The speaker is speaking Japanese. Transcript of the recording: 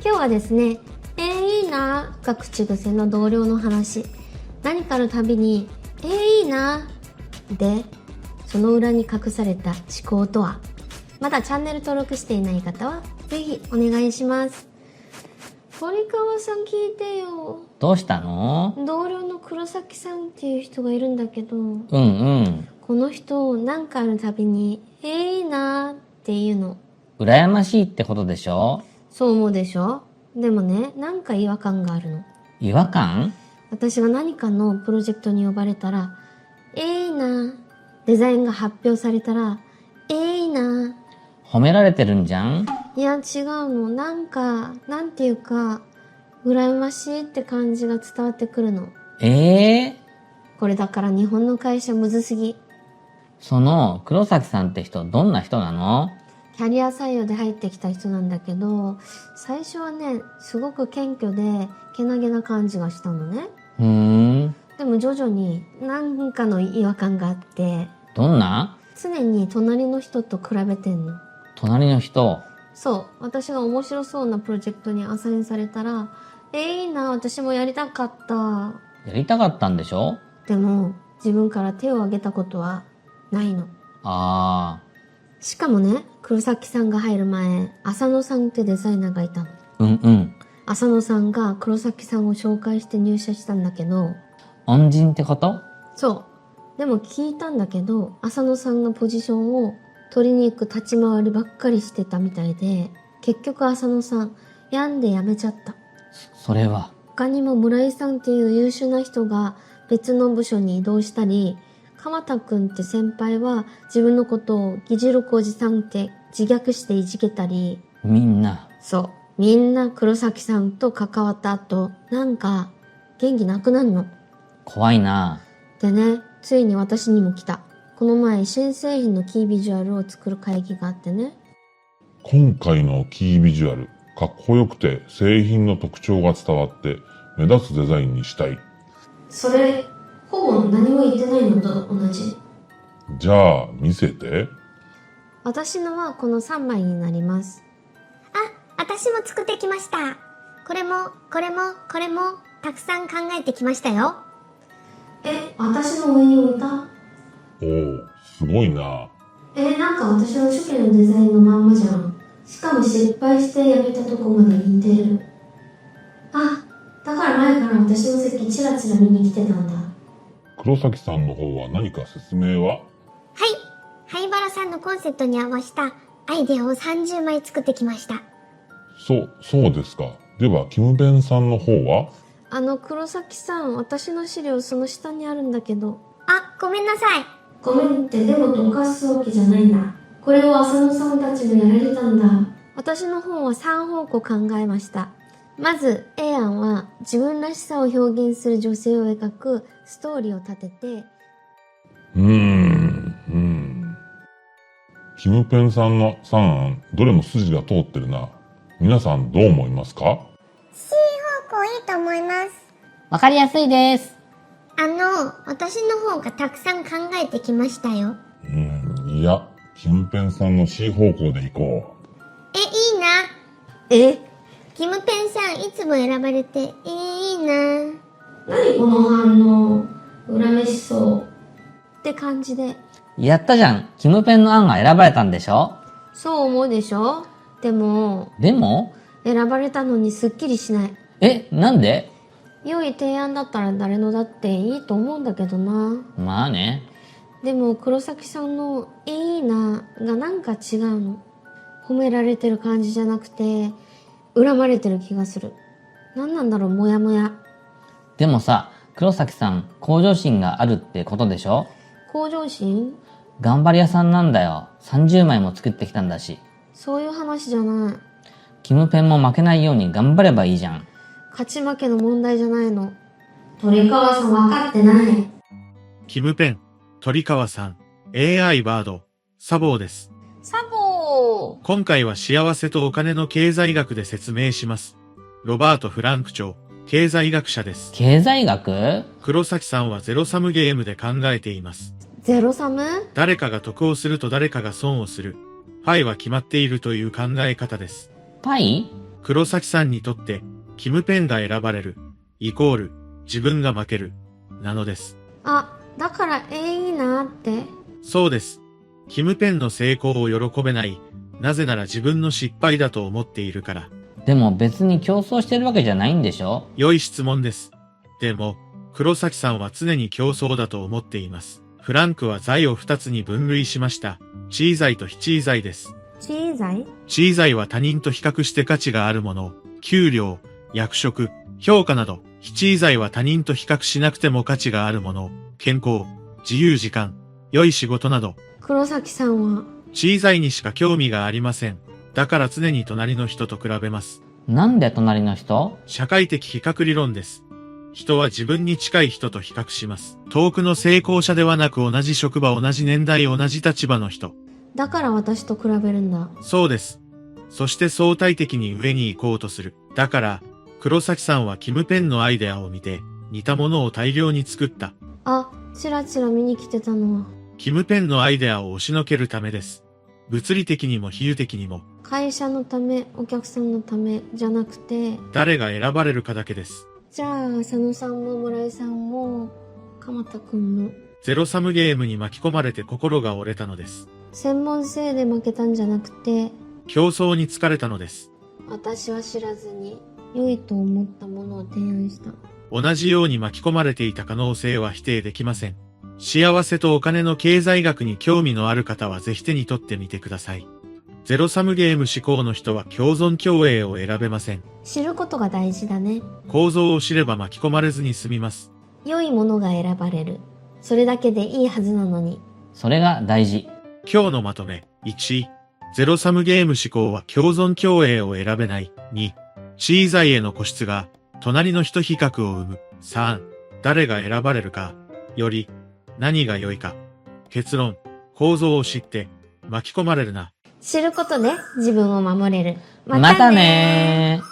今日はですね、いいなが口癖の同僚の話。何かのたびに、いいなで、その裏に隠された思考とは。まだチャンネル登録していない方は、ぜひお願いします。堀川さん聞いてよ。どうしたの？同僚の黒崎さんっていう人がいるんだけど、この人、何かあるたびに、いいなっていうの。羨ましいってことでしょ？そう思うでしょ？でもね、なんか違和感があるの。違和感？私が何かのプロジェクトに呼ばれたら、いいな。デザインが発表されたら、いいな。褒められてるんじゃん？いや、違うの。なんていうか、羨ましいって感じが伝わってくるの。これだから日本の会社むずすぎ。その黒崎さんって人、どんな人なの？キャリア採用で入ってきた人なんだけど、最初はね、すごく謙虚で、けなげな感じがしたのね。でも徐々に何かの違和感があって。どんな？常に隣の人と比べてんの。隣の人？そう。私が面白そうなプロジェクトにアサインされたら、いいな、私もやりたかった。やりたかったんでしょ？でも、自分から手を挙げたことはないの。しかもね、黒崎さんが入る前、浅野さんってデザイナーがいたの。浅野さんが黒崎さんを紹介して入社したんだけど。恩人ってこと？そう。でも聞いたんだけど、浅野さんのポジションを取りに行く立ち回りばっかりしてたみたいで、結局浅野さん、病んで辞めちゃった。それは。他にも村井さんっていう優秀な人が別の部署に移動したり、鎌田くんって先輩は自分のことを議事録おじさんって自虐していじけたり。みんな黒崎さんと関わった後、なんか元気なくなるの。怖いな。でね、ついに私にも来た。この前新製品のキービジュアルを作る会議があってね。今回のキービジュアル、かっこよくて製品の特徴が伝わって目立つデザインにしたい。それ、ほぼ何も言ってないのと同じ。じゃあ見せて。私のはこの3枚になります。私も作ってきました。これもたくさん考えてきましたよ。私の上に置いた？おお、すごいな。なんか私の初期のデザインのまんまじゃん。しかも失敗してやめたとこまで似てる。だから前から私の席チラチラ見に来てたんだ。黒崎さんの方は何か説明は？灰原さんのコンセプトに合わせたアイデアを30枚作ってきました。そうですか。では、キムベンさんの方は？黒崎さん、私の資料その下にあるんだけど。ごめんなさい。ごめんってでもとかすわけじゃないんだ。これを浅野さんたちもやられたんだ。私の方は3方向考えました。まず A 案は自分らしさを表現する女性を描くストーリーを立てて。キムペンさんの3案、どれも筋が通ってるな。皆さんどう思いますか？ C 方向いいと思います。わかりやすいです。私の方がたくさん考えてきましたよ。いや、キムペンさんの C 方向で行こいいな。キムペンさんいつも選ばれていいな。何この反応、恨めしそうって感じで。やったじゃん。キムペンの案が選ばれたんでしょ？そう思うでしょ？でも選ばれたのにすっきりしない。なんで？良い提案だったら誰のだっていいと思うんだけどな。まあね。でも黒崎さんのいいながなんか違うの。褒められてる感じじゃなくて恨まれてる気がする。何なんだろう、モヤモヤ。でもさ、黒崎さん向上心があるってことでしょ？向上心？頑張り屋さんなんだよ。30枚も作ってきたんだし。そういう話じゃない。キムペンも負けないように頑張ればいいじゃん。勝ち負けの問題じゃないの。鳥川さん分かってない。キムペン、鳥川さん、AI バード、サボーです。サボー。今回は幸せとお金の経済学で説明します。ロバート・フランク長、経済学者です。経済学？黒崎さんはゼロサムゲームで考えています。ゼロサム？誰かが得をすると誰かが損をする。パイは決まっているという考え方です。パイ？黒崎さんにとって、キムペンが選ばれる、イコール、自分が負ける、なのです。あ、だからいいなって。そうです。キムペンの成功を喜べない。なぜなら自分の失敗だと思っているから。でも別に競争してるわけじゃないんでしょ？良い質問です。でも、黒崎さんは常に競争だと思っています。フランクは財を2つに分類しました。地位財と非地位財です。地位財？地位財は他人と比較して価値があるもの、給料、役職、評価など、非地位財は他人と比較しなくても価値があるもの、健康、自由時間、良い仕事など、黒崎さんは、地位財にしか興味がありません。だから常に隣の人と比べます。なんで隣の人？社会的比較理論です。人は自分に近い人と比較します。遠くの成功者ではなく同じ職場、同じ年代、同じ立場の人。だから私と比べるんだ。そうです。そして相対的に上に行こうとする。だから、黒崎さんはキムペンのアイデアを見て、似たものを大量に作った。あ、チラチラ見に来てたのは。キムペンのアイデアを押しのけるためです。物理的にも比喩的にも。会社のため、お客さんのためじゃなくて、誰が選ばれるかだけです。じゃあ、佐野さんも村井さんも、鎌田くんも、ゼロサムゲームに巻き込まれて心が折れたのです。専門性で負けたんじゃなくて、競争に疲れたのです。私は知らずに、良いと思ったものを提案した。同じように巻き込まれていた可能性は否定できません。幸せとお金の経済学に興味のある方はぜひ手に取ってみてください。ゼロサムゲーム思考の人は共存共栄を選べません。知ることが大事だね。構造を知れば巻き込まれずに済みます。良いものが選ばれる。それだけでいいはずなのに。それが大事。今日のまとめ。1、ゼロサムゲーム思考は共存共栄を選べない。2、地位財への固執が隣の人比較を生む。3、誰が選ばれるかより何が良いか。結論、構造を知って巻き込まれるな。知ることで自分を守れる。またねー。